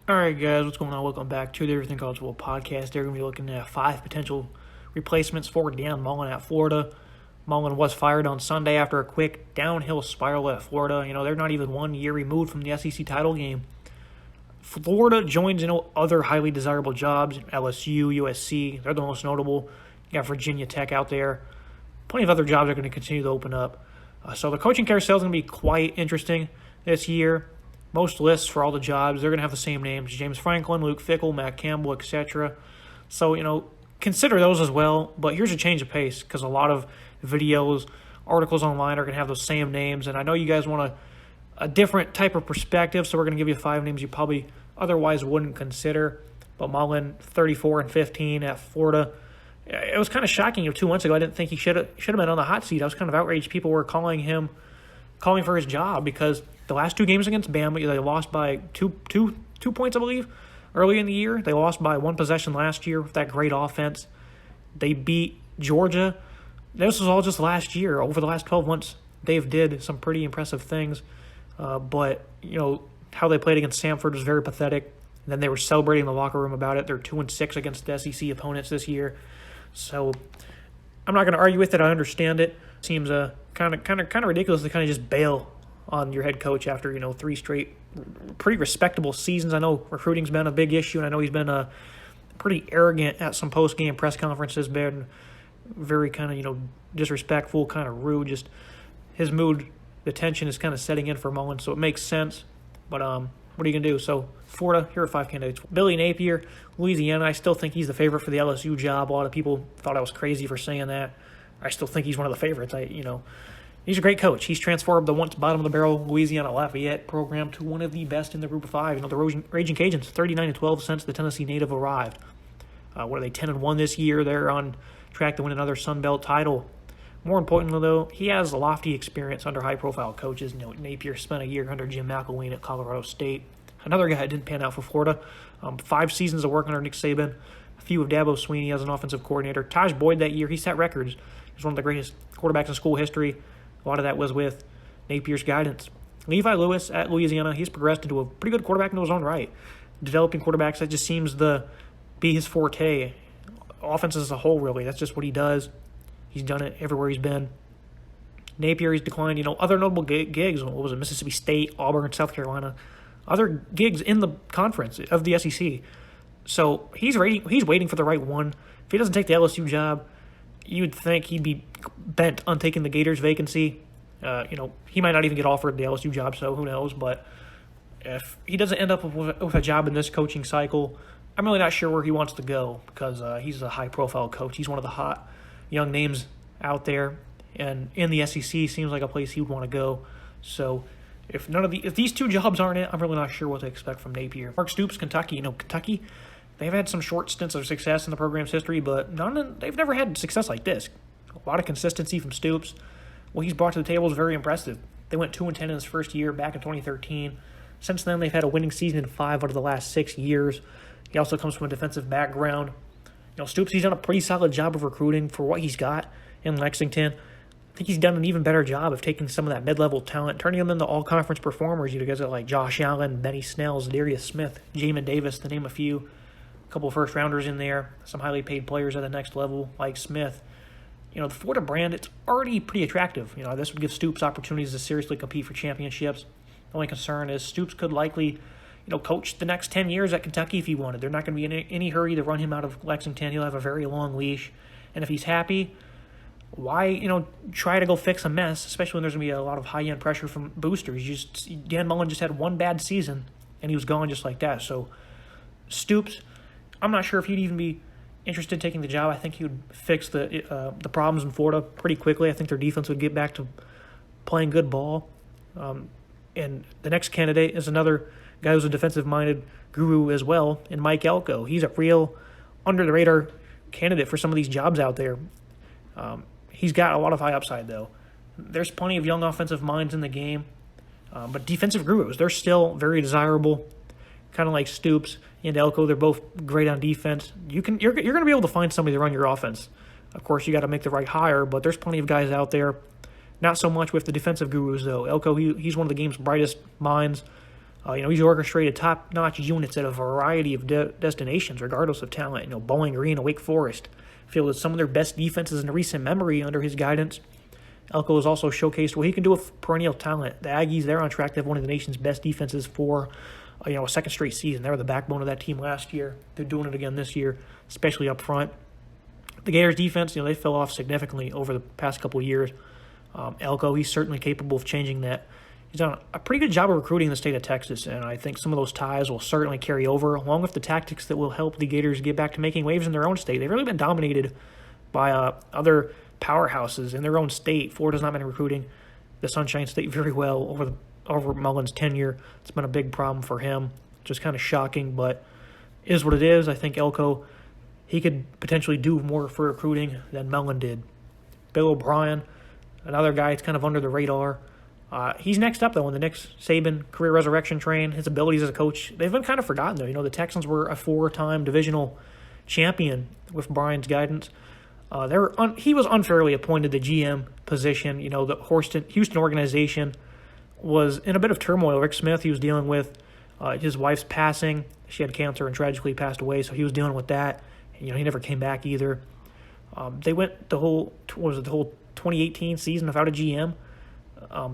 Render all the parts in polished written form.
Alright guys, what's going on? Welcome back to the Everything College Football Podcast. They're going to be looking at 5 potential replacements for Dan Mullen at Florida. Mullen was fired on Sunday after a quick downhill spiral at Florida. They're not even 1 year removed from the SEC title game. Florida joins other highly desirable jobs, LSU, USC, they're the most notable. You got Virginia Tech out there. Plenty of other jobs are going to continue to open up. So the coaching carousel is going to be quite interesting this year. Most lists for all the jobs, they're going to have the same names: James Franklin, Luke Fickell, Matt Campbell, etc. So, consider those as well. But here's a change of pace, because a lot of videos, articles online are going to have those same names. And I know you guys want a different type of perspective, so we're going to give you 5 names you probably otherwise wouldn't consider. But Mullen, 34-15 at Florida. It was kind of shocking. 2 months ago, I didn't think he should have been on the hot seat. I was kind of outraged. People were calling for his job, because the last 2 games against Bama, they lost by two points, I believe, early in the year. They lost by 1 possession last year with that great offense. They beat Georgia. This was all just last year. Over the last 12 months, they've did some pretty impressive things. But how they played against Samford was very pathetic. And then they were celebrating in the locker room about it. They're 2-6 against the SEC opponents this year. So I'm not going to argue with it. I understand it. Seems kind of ridiculous to kind of just bail on your head coach after 3 straight pretty respectable seasons. I know recruiting's been a big issue, and I know he's been pretty arrogant at some post-game press conferences, been very kind of disrespectful, kind of rude. Just his mood, the tension is kind of setting in for Mullen, so it makes sense. But what are you gonna do? So Florida, here are 5 candidates. Billy Napier, Louisiana. I still think he's the favorite for the LSU job. A lot of people thought I was crazy for saying that. I still think he's one of the favorites. He's a great coach. He's transformed the once bottom-of-the-barrel Louisiana Lafayette program to one of the best in the Group of 5. The Raging Cajuns, 39-12 since the Tennessee native arrived. What are they, 10-1 this year? They're on track to win another Sun Belt title. More importantly, though, he has a lofty experience under high-profile coaches. Napier spent a year under Jim McElwain at Colorado State. Another guy that didn't pan out for Florida. 5 seasons of work under Nick Saban. A few of Dabo Sweeney as an offensive coordinator. Taj Boyd that year, he set records. He's one of the greatest quarterbacks in school history. A lot of that was with Napier's guidance. Levi Lewis at Louisiana, he's progressed into a pretty good quarterback in his own right. Developing quarterbacks, that just seems to be his forte. Offense as a whole, really. That's just what he does. He's done it everywhere he's been. Napier, he's declined. Other notable gigs, what was it, Mississippi State, Auburn, South Carolina. Other gigs in the conference of the SEC. So he's waiting for the right one. If he doesn't take the LSU job, you'd think he'd be bent on taking the Gators vacancy. He might not even get offered the LSU job, so who knows. But if he doesn't end up with a job in this coaching cycle, I'm really not sure where he wants to go, because he's a high-profile coach. He's one of the hot young names out there, and in the SEC seems like a place he would want to go. So if these 2 jobs aren't it, I'm really not sure what to expect from Napier. Mark Stoops, Kentucky. Kentucky, they've had some short stints of success in the program's history, but they've never had success like this. A lot of consistency from Stoops. What he's brought to the table is very impressive. They went 2-10 in his first year back in 2013. Since then, they've had a winning season in 5 out of the last 6 years. He also comes from a defensive background. Stoops, he's done a pretty solid job of recruiting for what he's got in Lexington. I think he's done an even better job of taking some of that mid-level talent, turning them into all-conference performers. Guys like Josh Allen, Benny Snells, Darius Smith, Jamin Davis, to name a few. A couple of first-rounders in there, some highly paid players at the next level like Smith. The Florida brand, it's already pretty attractive. This would give Stoops opportunities to seriously compete for championships. The only concern is Stoops could likely coach the next 10 years at Kentucky if he wanted. They're not going to be in any hurry to run him out of Lexington. He'll have a very long leash. And if he's happy, why, try to go fix a mess, especially when there's going to be a lot of high-end pressure from boosters. Dan Mullen just had 1 bad season, and he was gone just like that. So Stoops, I'm not sure if he'd even be interested in taking the job. I think he would fix the problems in Florida pretty quickly. I think their defense would get back to playing good ball. And the next candidate is another guy who's a defensive-minded guru as well, and Mike Elko. He's a real under-the-radar candidate for some of these jobs out there. He's got a lot of high upside, though. There's plenty of young offensive minds in the game, but defensive gurus, they're still very desirable, kind of like Stoops and Elko. They're both great on defense. You're going to be able to find somebody to run your offense. Of course, you got to make the right hire, but there's plenty of guys out there Not so much with the defensive gurus, though. Elko, he's one of the game's brightest minds. He's orchestrated top-notch units at a variety of destinations, regardless of talent. Bowling Green and Wake Forest fielded some of their best defenses in recent memory under his guidance. Elko has also showcased what he can do with perennial talent. The Aggies, they're on track to have one of the nation's best defenses for a second straight season. They were the backbone of that team last year. They're doing it again this year, especially up front. The Gators' defense, they fell off significantly over the past couple of years. Elko, he's certainly capable of changing that. He's done a pretty good job of recruiting in the state of Texas, and I think some of those ties will certainly carry over, along with the tactics that will help the Gators get back to making waves in their own state. They've really been dominated by other powerhouses in their own state. Florida's not been recruiting the Sunshine State very well over Mullen's tenure. It's been a big problem for him, just kind of shocking, but it is what it is. I think Elko, he could potentially do more for recruiting than Mullen did. Bill O'Brien, another guy that's kind of under the radar. He's next up, though, on the Nick Saban career resurrection train. His abilities as a coach, they've been kind of forgotten, though. The Texans were a 4-time divisional champion with Brian's guidance. He was unfairly appointed the GM position. The Houston organization was in a bit of turmoil. Rick Smith, he was dealing with his wife's passing. She had cancer and tragically passed away, so he was dealing with that. He never came back either. They went the whole 2018 season without a GM.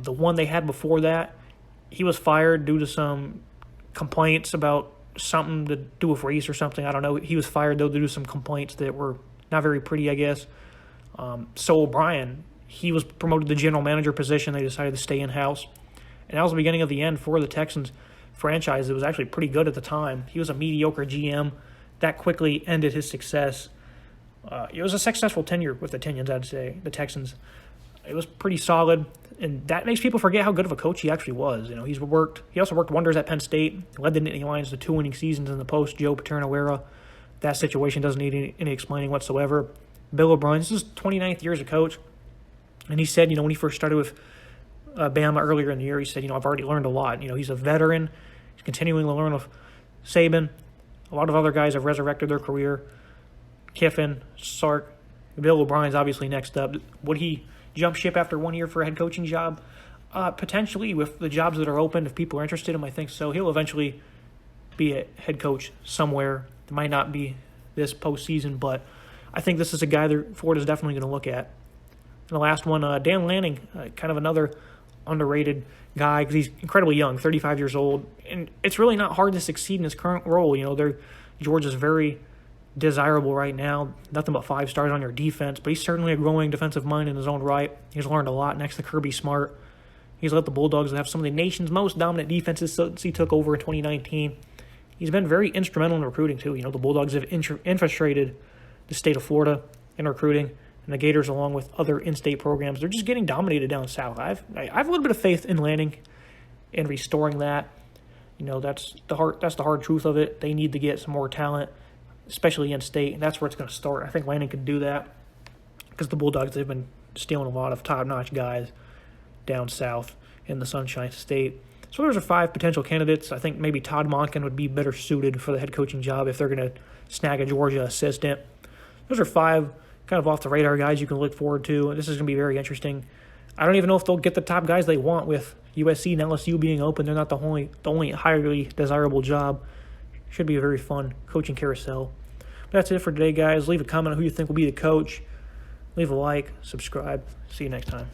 The one they had before that, he was fired due to some complaints about something to do with race or something. I don't know. He was fired, though, due to some complaints that were not very pretty, I guess. So O'Brien, he was promoted to the general manager position. They decided to stay in-house. And that was the beginning of the end for the Texans franchise. It was actually pretty good at the time. He was a mediocre GM. That quickly ended his success. It was a successful tenure with the Texans. It was pretty solid, and that makes people forget how good of a coach he actually was. He also worked wonders at Penn State, led the Nittany Lions to 2 winning seasons in the post-Joe Paterno era. That situation doesn't need any explaining whatsoever. Bill O'Brien, this is his 29th year as a coach, and he said, when he first started with Bama earlier in the year, he said, I've already learned a lot. He's a veteran. He's continuing to learn with Saban. A lot of other guys have resurrected their career. Kiffin, Sark, Bill O'Brien's obviously next up. Would he jump ship after 1 year for a head coaching job? Potentially, with the jobs that are open, if people are interested in him, I think so. He'll eventually be a head coach somewhere. It might not be this postseason, but I think this is a guy that Florida's definitely going to look at. And the last one, Dan Lanning, kind of another underrated guy because he's incredibly young, 35 years old, and it's really not hard to succeed in his current role. Georgia's very desirable right now. Nothing but 5 stars on your defense, but he's certainly a growing defensive mind in his own right. He's learned a lot next to Kirby Smart. He's let the Bulldogs have some of the nation's most dominant defenses since he took over in 2019. He's been very instrumental in recruiting, too. The Bulldogs have infiltrated the state of Florida in recruiting, and the Gators, along with other in-state programs, they're just getting dominated down south. I have a little bit of faith in Lanning in restoring that. That's the hard truth of it. They need to get some more talent, especially in-state, and that's where it's going to start. I think Lanning could do that because the Bulldogs, they've been stealing a lot of top-notch guys down south in the Sunshine State. So those are 5 potential candidates. I think maybe Todd Monken would be better suited for the head coaching job if they're going to snag a Georgia assistant. Those are 5 kind of off-the-radar guys you can look forward to. This is going to be very interesting. I don't even know if they'll get the top guys they want with USC and LSU being open. They're not the only highly desirable job. Should be a very fun coaching carousel. But that's it for today, guys. Leave a comment on who you think will be the coach. Leave a like, subscribe. See you next time.